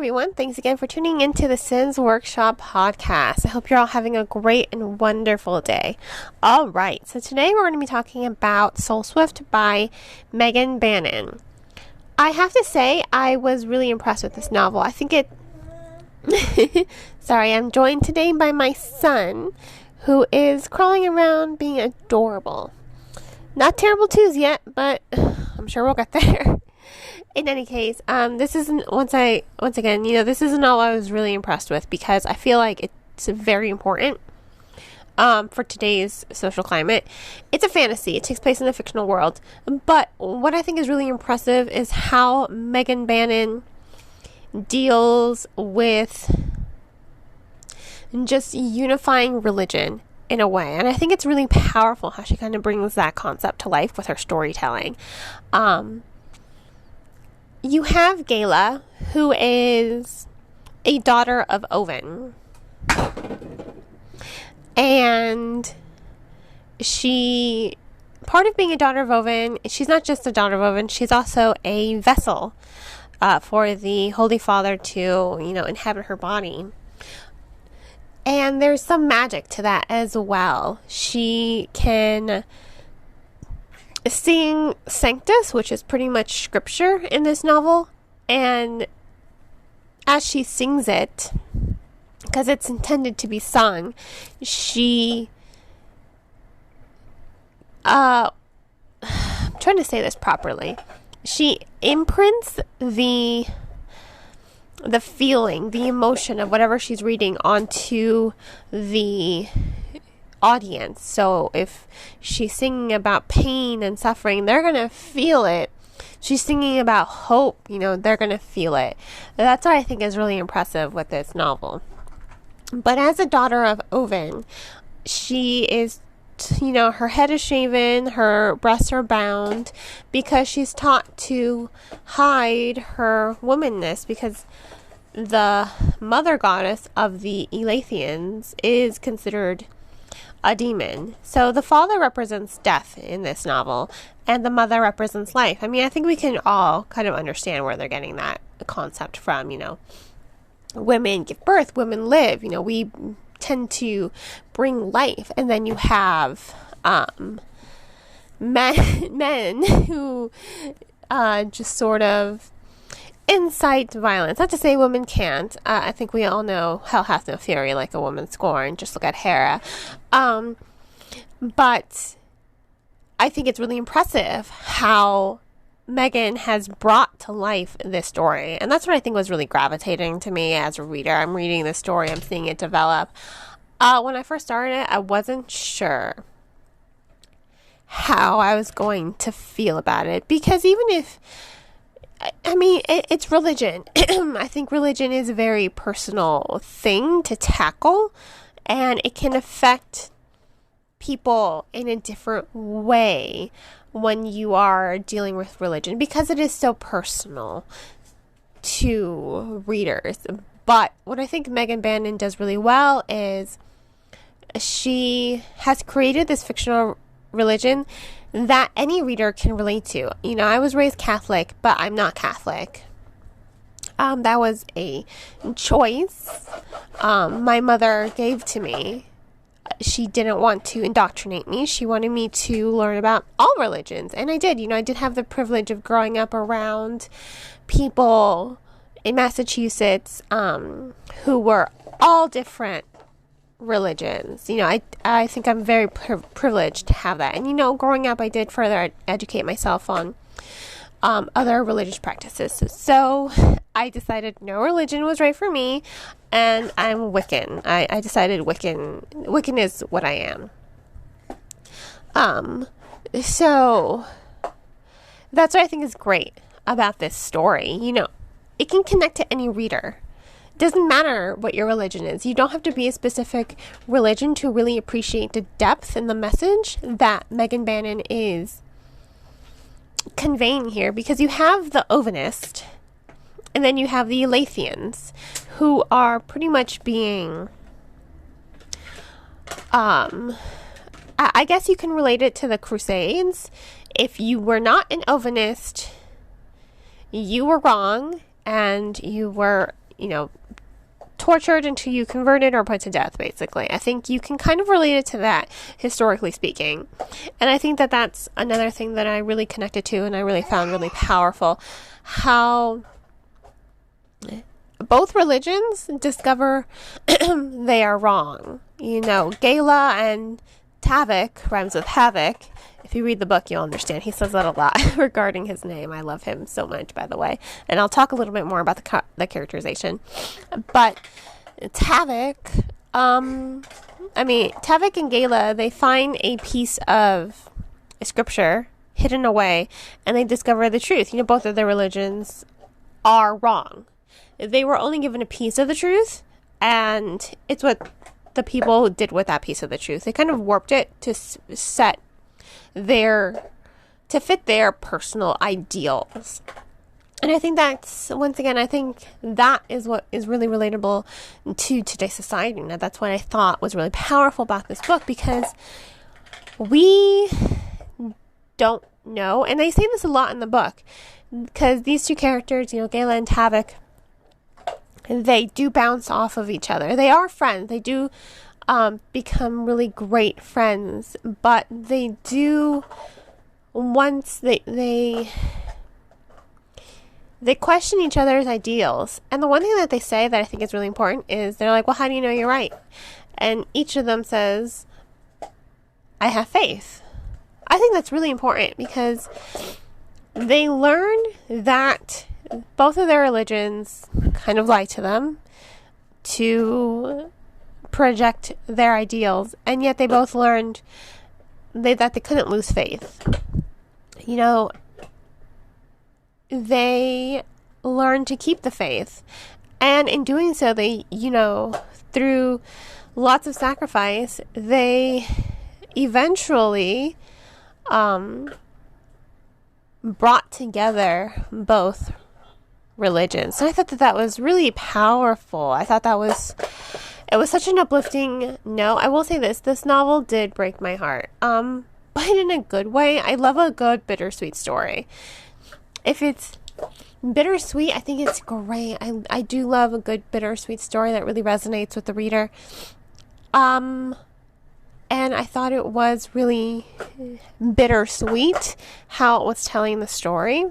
everyone. Thanks again for tuning into the Sins Workshop podcast. I hope you're all having a great and wonderful day. All right, so today we're going to be talking about Soulswift by Megan Bannon. I have to say, I was really impressed with this novel. I think it... Sorry, I'm joined today by my son, who is crawling around being adorable. Not terrible twos yet, but I'm sure we'll get there. In any case, this isn't, once again, this is a novel I was really impressed with because I feel like it's very important for today's social climate. It's a fantasy. It takes place in a fictional world. But what I think is really impressive is how Megan Bannon deals with just unifying religion in a way. And I think it's really powerful how she kind of brings that concept to life with her storytelling. You have Gala, who is a daughter of Owen. And part of being a daughter of Owen, she's not just a daughter of Owen, she's also a vessel for the Holy Father to, inhabit her body. And there's some magic to that as well. She can sing Sanctus, which is pretty much scripture in this novel, and as she sings it, because it's intended to be sung, she I'm trying to say this properly. She imprints the feeling, the emotion of whatever she's reading onto the audience. So if she's singing about pain and suffering, they're going to feel it. She's singing about hope, they're going to feel it. That's what I think is really impressive with this novel. But as a daughter of Owen, she is, her head is shaven, her breasts are bound, because she's taught to hide her womanness, because the mother goddess of the Elathians is considered a demon. So the father represents death in this novel, and the mother represents life. I mean, I think we can all kind of understand where they're getting that concept from. Women give birth, women live. We tend to bring life, and then you have men who just sort of incite violence. Not to say women can't. I think we all know hell hath no fury like a woman scorned. Just look at Hera. But I think it's really impressive how Megan has brought to life this story. And that's what I think was really gravitating to me as a reader. I'm reading this story. I'm seeing it develop. When I first started it, I wasn't sure how I was going to feel about it. Because even if it's religion. I think religion is a very personal thing to tackle, and it can affect people in a different way when you are dealing with religion, because it is so personal to readers. But what I think Megan Bannon does really well is she has created this fictional religion that any reader can relate to. I was raised Catholic, but I'm not Catholic. That was a choice my mother gave to me. She didn't want to indoctrinate me. She wanted me to learn about all religions. And I did. I did have the privilege of growing up around people in Massachusetts who were all different religions. I think I'm very privileged to have that. And growing up, I did further educate myself on other religious practices. So I decided no religion was right for me, and I'm Wiccan. I decided Wiccan is what I am. So that's what I think is great about this story. It can connect to any reader. Doesn't matter what your religion is. You don't have to be a specific religion to really appreciate the depth and the message that Megan Bannon is conveying here, because you have the Ovenist, and then you have the Elathians, who are pretty much being I guess you can relate it to the Crusades. If you were not an Ovenist, you were wrong, and you were, tortured until you converted or put to death, basically. I think you can kind of relate it to that, historically speaking. And I think that that's another thing that I really connected to and I really found really powerful. How both religions discover they are wrong. Gala and Tavik rhymes with havoc. If you read the book, you'll understand. He says that a lot regarding his name. I love him so much, by the way. And I'll talk a little bit more about the characterization. But Tavik, Tavik and Gala, they find a piece of scripture hidden away, and they discover the truth. Both of their religions are wrong. They were only given a piece of the truth, and it's what the people did with that piece of the truth. They kind of warped it to fit their personal ideals. And I think that's, once again, I think that is what is really relatable to today's society. Now, that's what I thought was really powerful about this book, because we don't know, and they say this a lot in the book, because these two characters, Gala and Tavik, they do bounce off of each other. They are friends. They do become really great friends, but they do, once they question each other's ideals. And the one thing that they say that I think is really important is they're like, well, how do you know you're right? And each of them says, I have faith. I think that's really important, because they learn that both of their religions kind of lie to them to project their ideals, and yet they both learned that they couldn't lose faith. They learned to keep the faith, and in doing so, they, through lots of sacrifice, they eventually brought together both religions. So I thought that was really powerful. I thought it was such an uplifting note. I will say this novel did break my heart, but in a good way. I love a good bittersweet story. If it's bittersweet, I think it's great. I do love a good bittersweet story that really resonates with the reader. And I thought it was really bittersweet how it was telling the story.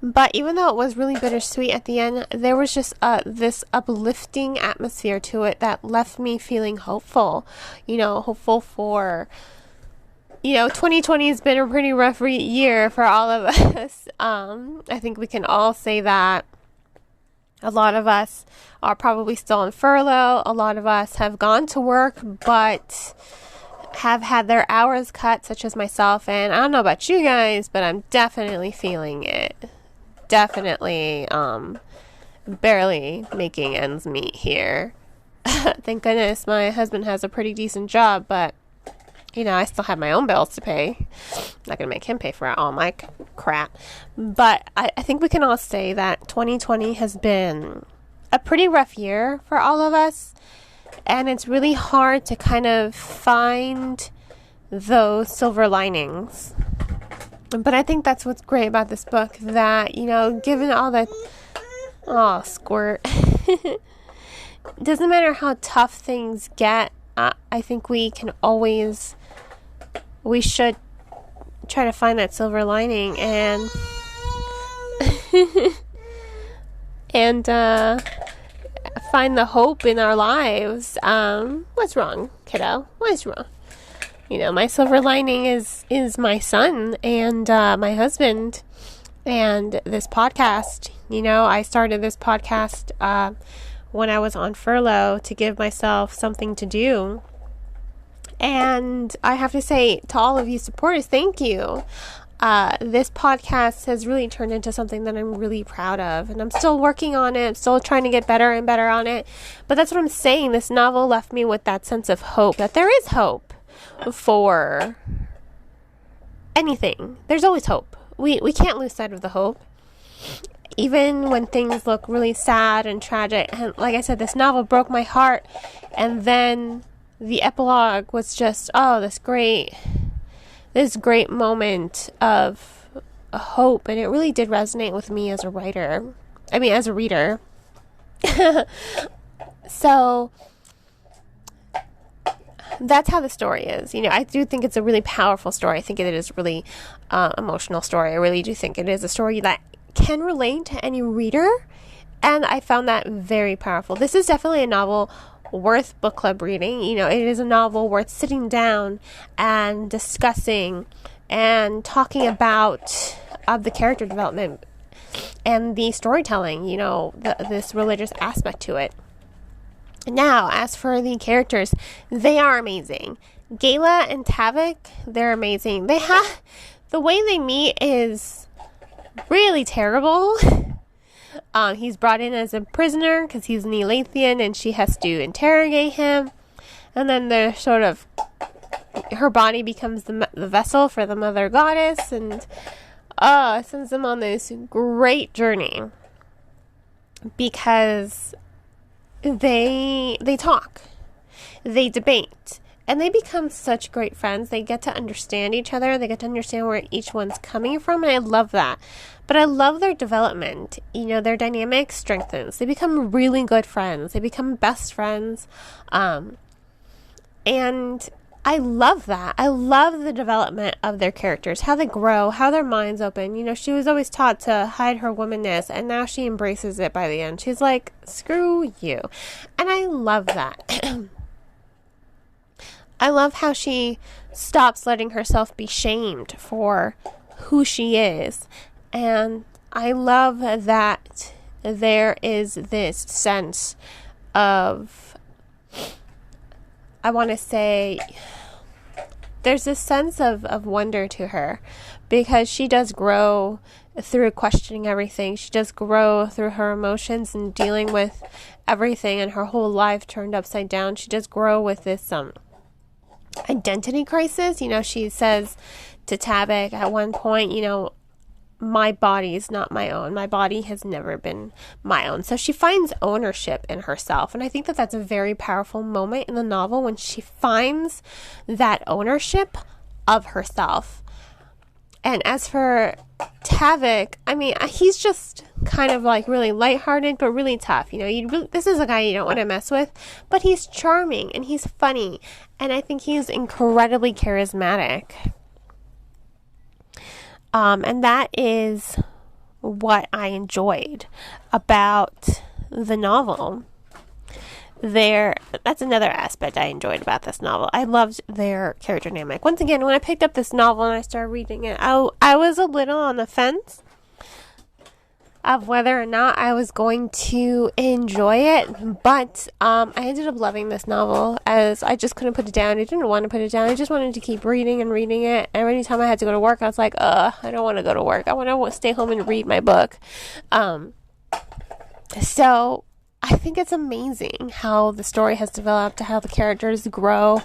But even though it was really bittersweet at the end, there was just this uplifting atmosphere to it that left me feeling hopeful. Hopeful for, 2020 has been a pretty rough year for all of us. I think we can all say that. A lot of us are probably still on furlough. A lot of us have gone to work, but have had their hours cut, such as myself. And I don't know about you guys, but I'm definitely feeling it. Definitely barely making ends meet here. Thank goodness my husband has a pretty decent job, but I still have my own bills to pay. I'm not going to make him pay for all my crap. But I think we can all say that 2020 has been a pretty rough year for all of us. And it's really hard to kind of find those silver linings. But I think that's what's great about this book, that, given all the... Oh, squirt. Doesn't matter how tough things get, I think we should try to find that silver lining and find the hope in our lives. What's wrong, kiddo? What's wrong? My silver lining is my son and my husband and this podcast. I started this podcast when I was on furlough to give myself something to do. And I have to say to all of you supporters, thank you. This podcast has really turned into something that I'm really proud of, and I'm still working on it. I'm still trying to get better and better on it. But that's what I'm saying. This novel left me with that sense of hope, that there is hope for anything. There's always hope. We can't lose sight of the hope, even when things look really sad and tragic. And like I said, this novel broke my heart, and then the epilogue was just, this great moment of hope, and it really did resonate with me as a reader. So that's how the story is. I do think it's a really powerful story. I think it is a really emotional story. I really do think it is a story that can relate to any reader, and I found that very powerful. This is definitely a novel worth book club reading. It is a novel worth sitting down and discussing and talking about the character development and the storytelling, this religious aspect to it. Now, as for the characters, they are amazing. Gayla and Tavik, they're amazing. The way they meet is really terrible. He's brought in as a prisoner because he's an Elathian, and she has to interrogate him. And then they're her body becomes the vessel for the mother goddess, and sends them on this great journey because they talk, they debate, and they become such great friends. They get to understand each other. They get to understand where each one's coming from, and I love that. But I love their development. Their dynamic strengthens. They become really good friends. They become best friends. And I love that. I love the development of their characters, how they grow, how their minds open. She was always taught to hide her womanness, and now she embraces it by the end. She's like, screw you. And I love that. I love how she stops letting herself be shamed for who she is. And I love that there is this sense of, I want to say, there's this sense of wonder to her, because she does grow through questioning everything. She does grow through her emotions and dealing with everything, and her whole life turned upside down. She does grow with this identity crisis. She says to Tavik at one point, my body is not my own. My body has never been my own. So she finds ownership in herself. And I think that that's a very powerful moment in the novel, when she finds that ownership of herself. And as for Tavik, he's just kind of like really lighthearted, but really tough. This is a guy you don't want to mess with, but he's charming and he's funny. And I think he's incredibly charismatic. And that is what I enjoyed about the novel. That's another aspect I enjoyed about this novel. I loved their character dynamic. Once again, when I picked up this novel and I started reading it, I was a little on the fence of whether or not I was going to enjoy it, but I ended up loving this novel, as I just couldn't put it down. I didn't want to put it down. I just wanted to keep reading and reading it. And every time I had to go to work, I was like, I don't want to go to work. I want to stay home and read my book. So I think it's amazing how the story has developed, how the characters grow.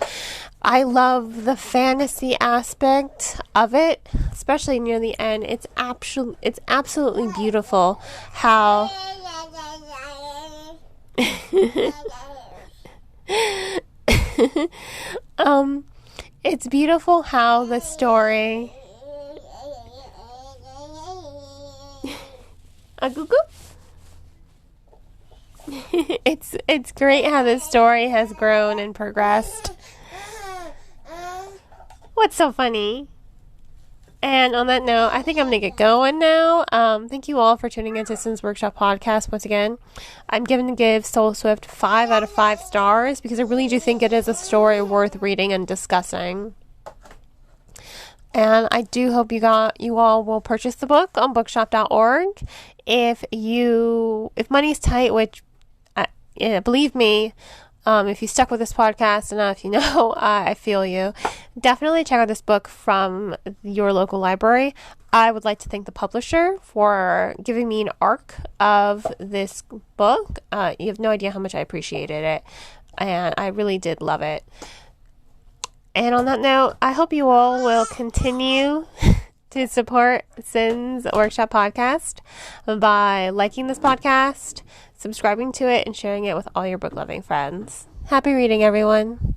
I love the fantasy aspect of it, especially near the end. It's absolutely beautiful how it's beautiful how the story it's great how the story has grown and progressed. What's so funny? And on that note, I think I'm going to get going now. Thank you all for tuning into Sin's Workshop Podcast once again. I'm going to give Soulswift 5 out of 5 stars because I really do think it is a story worth reading and discussing. And I do hope you all will purchase the book on bookshop.org. If money's tight, which believe me, if you stuck with this podcast enough, I feel you. Definitely check out this book from your local library. I would like to thank the publisher for giving me an arc of this book. You have no idea how much I appreciated it, and I really did love it. And on that note, I hope you all will continue to support Sin's Workshop Podcast by liking this podcast, subscribing to it, and sharing it with all your book-loving friends. Happy reading, everyone.